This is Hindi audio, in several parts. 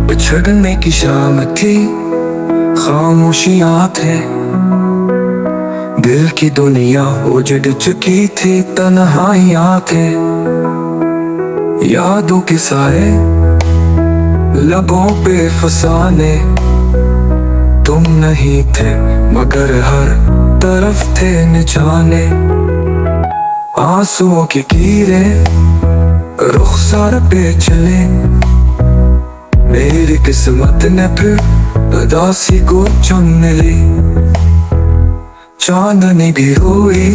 बिछड़ने की शाम थी, खामोशियां थे, दिल की दुनिया उजड़ चुकी थी, तन्हाइयां थे। यादों के साए लबों पे फसाने, तुम नहीं थे मगर हर तरफ थे निशाने। आंसुओं की कीरे रुखसार पे चले, मेरी किस्मत ने फिर उदासी को चुन ली। चांदनी भी हुई,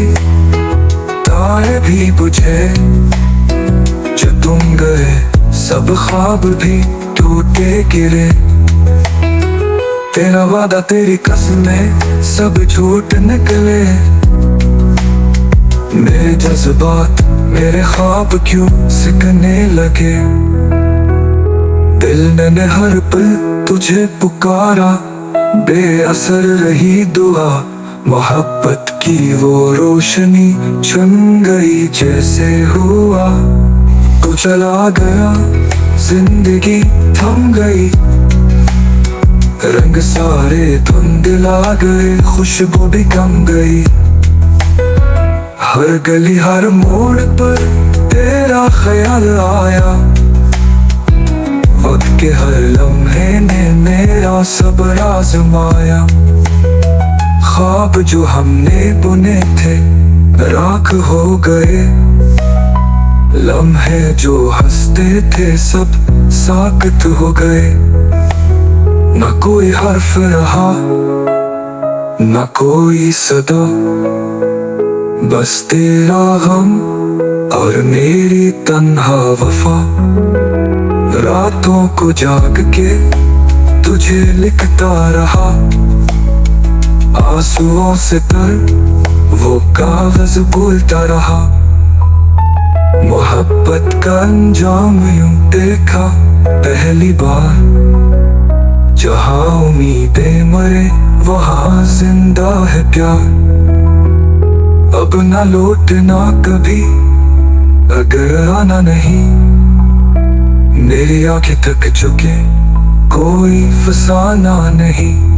तारे भी बुझे, जो तुम गए सब ख्वाब भी टूटे गिरे। तेरा वादा तेरी कसमें सब झूठ निकले, मेरे जज्बात मेरे ख्वाब क्यों सिकने लगे। दिल ने हर पल तुझे पुकारा, बेअसर रही दुआ, मोहब्बत की वो रोशनी छुन गई जैसे हुआ। तू चला गया, जिंदगी थम गई, रंग सारे धुंधला गए, खुशबू भी कम गई। हर गली हर मोड़ पर तेरा ख्याल आया, वक्त के हर लम्हे ने मेरा सब्र आजमाया। ख्वाब जो हमने बुने थे राख हो गए, लम्हे जो हंसते थे सब साकत हो गए। न कोई हर्फ रहा न कोई सदा, बस तेरा गम और मेरी तन्हा वफा। रातों को जाग के तुझे लिखता रहा, आंसुओं से तर वो कागज बोलता रहा। मोहब्बत का अंजाम यूं देखा पहली बार, जहाँ उम्मीदें मरे वहाँ जिंदा है प्यार। अब ना लौटना कभी अगर आना नहीं, मेरी आंखें थक चुके कोई फसाना नहीं।